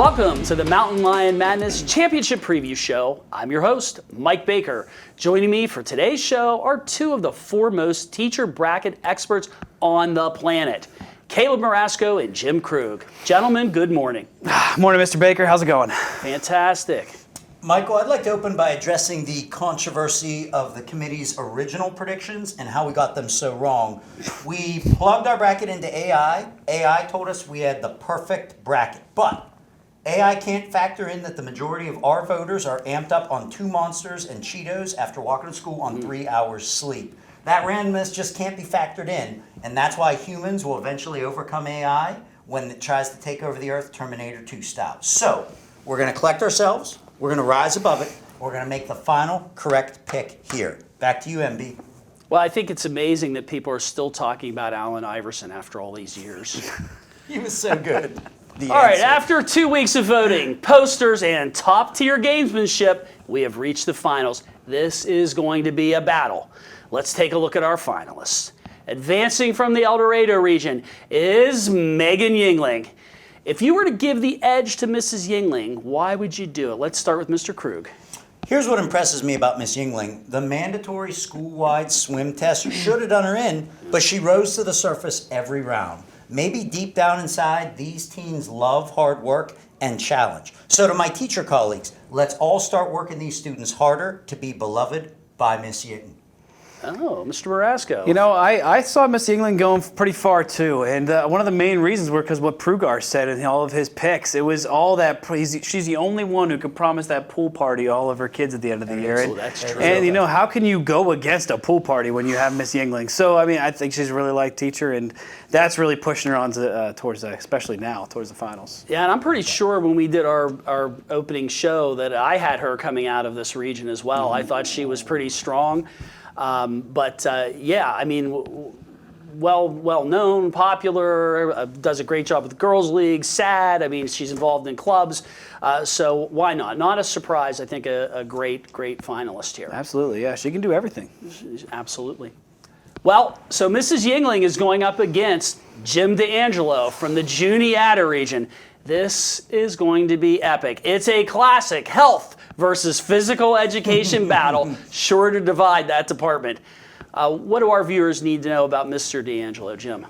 Welcome to the Mountain Lion Madness Championship Preview Show. I'm your host, Mike Baker. Joining me for today's show are two of the foremost teacher bracket experts on the planet, Caleb Marasco and Jim Krug. Gentlemen, good morning. Morning, Mr. Baker. How's it going? Fantastic. Michael, I'd like to open by addressing the controversy of the committee's original predictions and how we got them so wrong. We plugged our bracket into AI. AI told us we had the perfect bracket, but AI can't factor in that the majority of our voters are amped up on 2 Monsters and Cheetos after walking to school on 3 hours sleep. That randomness just can't be factored in, and that's why humans will eventually overcome AI when it tries to take over the Earth, Terminator 2 style. So, we're going to collect ourselves, we're going to rise above it, we're going to make the final correct pick here. Back to you, MB. Well, I think it's amazing that people are still talking about Allen Iverson after all these years. He was so good. All right, after 2 weeks of voting, posters, and top-tier gamesmanship, we have reached the finals. This is going to be a battle. Let's take a look at our finalists. Advancing from the El Dorado region is Megan Yingling. If you were to give the edge to Mrs. Yingling, why would you do it? Let's start with Mr. Krug. Here's what impresses me about Miss Yingling. The mandatory school-wide swim test should have done her in, but she rose to the surface every round. Maybe deep down inside, these teens love hard work and challenge. So to my teacher colleagues, let's all start working these students harder to be beloved by Miss Yingling. Oh, Mr. Marasco. You know, I saw Miss Yingling going pretty far too, and one of the main reasons were because what Prugar said in all of his picks. It was all that she's the only one who could promise that pool party to all of her kids at the end of the year. Oh, that's true. And you know, how can you go against a pool party when you have Miss Yingling? So I mean, I think she's a really liked teacher, and that's really pushing her on to, towards, especially now, towards the finals. Yeah, and I'm pretty sure when we did our opening show that I had her coming out of this region as well. Mm-hmm. I thought she was pretty strong. Yeah, I mean, well known, popular, does a great job with the girls' league, sad. I mean, she's involved in clubs. So why not? Not a surprise. I think a great finalist here. Absolutely, yeah. She can do everything. Absolutely. Well, so Mrs. Yingling is going up against Jim DeAngelo from the Juniata region. This is going to be epic. It's a classic health versus physical education battle, sure to divide that department. What do our viewers need to know about Mr. DeAngelo, Jim?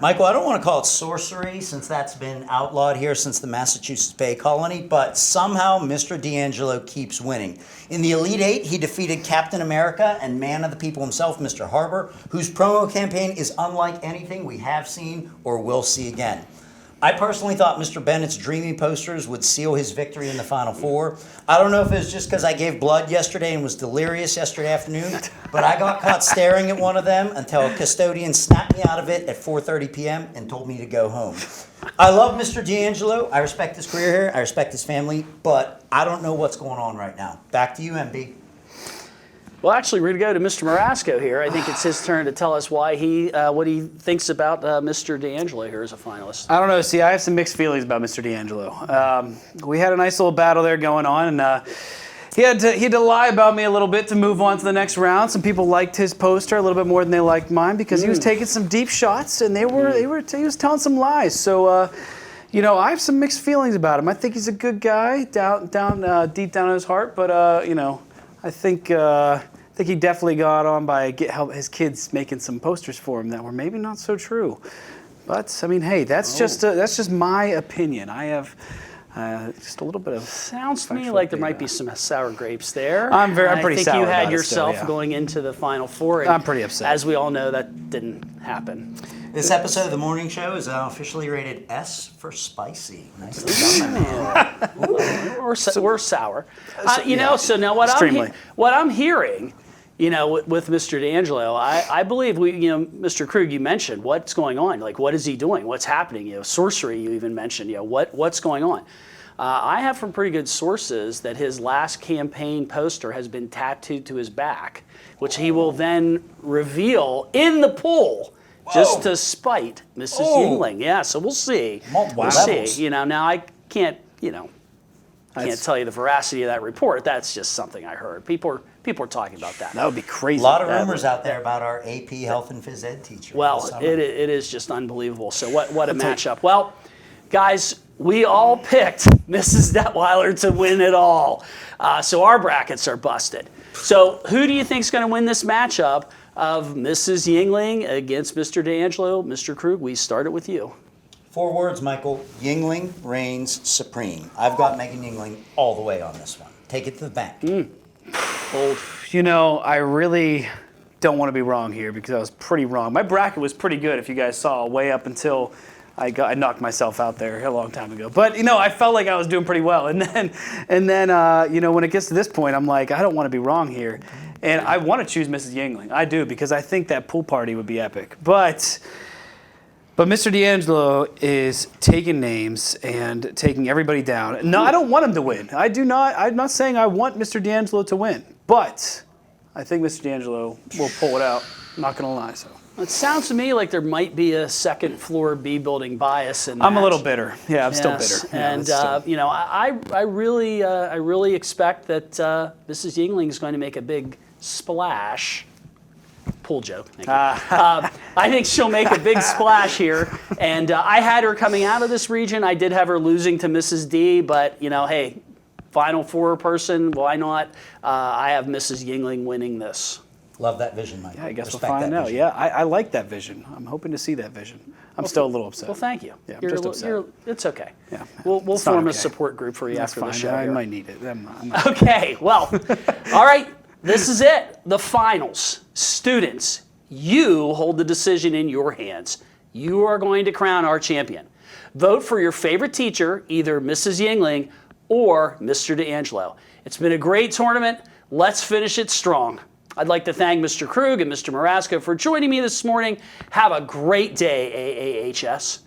Michael, I don't want to call it sorcery since that's been outlawed here since the Massachusetts Bay Colony, but somehow Mr. DeAngelo keeps winning. In the Elite Eight, he defeated Captain America and man of the people himself, Mr. Harbor, whose promo campaign is unlike anything we have seen or will see again. I personally thought Mr. Bennett's dreamy posters would seal his victory in the Final Four. I don't know if it was just because I gave blood yesterday and was delirious yesterday afternoon, but I got caught staring at one of them until a custodian snapped me out of it at 4:30 p.m. and told me to go home. I love Mr. DeAngelo. I respect his career here. I respect his family, but I don't know what's going on right now. Back to you, MB. Well, actually, we're going to go to Mr. Marasco here. I think it's his turn to tell us why what he thinks about Mr. DeAngelo here as a finalist. I don't know. See, I have some mixed feelings about Mr. DeAngelo. We had a nice little battle there going on, and he had to lie about me a little bit to move on to the next round. Some people liked his poster a little bit more than they liked mine because he was taking some deep shots, and he was telling some lies. So. You know, I have some mixed feelings about him. I think he's a good guy, deep down in his heart. But you know, I think he definitely got on by help his kids making some posters for him that were maybe not so true. But I mean, hey, that's just my opinion. I have just a little bit of sounds to me like there might be some sour grapes there. I'm pretty sour. I think you had about yourself it still, yeah. going into the Final Four. And I'm pretty upset. As we all know, that didn't happen. This episode of the morning show is officially rated S for spicy. Nicely done, man. Or sour. You know, so now what I'm hearing, you know, with Mr. DeAngelo, I believe Mr. Krug, you mentioned what's going on. Like, what is he doing? What's happening? You know, sorcery. You even mentioned. You know, what's going on? I have from pretty good sources that his last campaign poster has been tattooed to his back, which he will then reveal in the pool. Just to spite Mrs. Yingling. Yeah, so we'll see. We'll see. You know, now I can't tell you the veracity of that report. That's just something I heard. People are talking about that. That would be crazy. A lot of rumors out there about our AP Health and Phys Ed teacher. Well, it is just unbelievable. So what a matchup. Well, guys, we all picked Mrs. Detweiler to win it all. So our brackets are busted. So who do you think is going to win this matchup of Mrs. Yingling against Mr. D'Angelo? Mr. Krug, we started with you. 4 words, Michael. Yingling reigns supreme. I've got Megan Yingling all the way on this one. Take it to the bank. Bold. You know, I really don't want to be wrong here because I was pretty wrong. My bracket was pretty good, if you guys saw, way up until I knocked myself out there a long time ago. But, you know, I felt like I was doing pretty well. And then you know, when it gets to this point, I'm like, I don't want to be wrong here. And I want to choose Mrs. Yingling. I do, because I think that pool party would be epic. But Mr. D'Angelo is taking names and taking everybody down. No, I don't want him to win. I'm not saying I want Mr. D'Angelo to win. But I think Mr. D'Angelo will pull it out. I'm not going to lie. So. It sounds to me like there might be a second floor B building bias in that. I'm a little bitter. Yeah, I'm still bitter. Yeah, and you know, I really expect that Mrs. Yingling is going to make a big splash. Pool joke. I think she'll make a big splash here. And I had her coming out of this region. I did have her losing to Mrs. D, but you know, hey, Final Four person, why not? I have Mrs. Yingling winning this. Love that vision, Mike. Yeah, I guess Respect we'll find that out. vision. Yeah, I like that vision. I'm hoping to see that vision. I'm still a little upset. Well, thank you. Yeah, I'm just upset. It's okay. Yeah, We'll it's not form a okay. support group for you That's after the fine. show. I here. might need it. Okay, well, all right, this is it. The finals. Students, you hold the decision in your hands. You are going to crown our champion. Vote for your favorite teacher, either Mrs. Yingling or Mr. D'Angelo. It's been a great tournament. Let's finish it strong. I'd like to thank Mr. Krug and Mr. Marasco for joining me this morning. Have a great day, AAHS.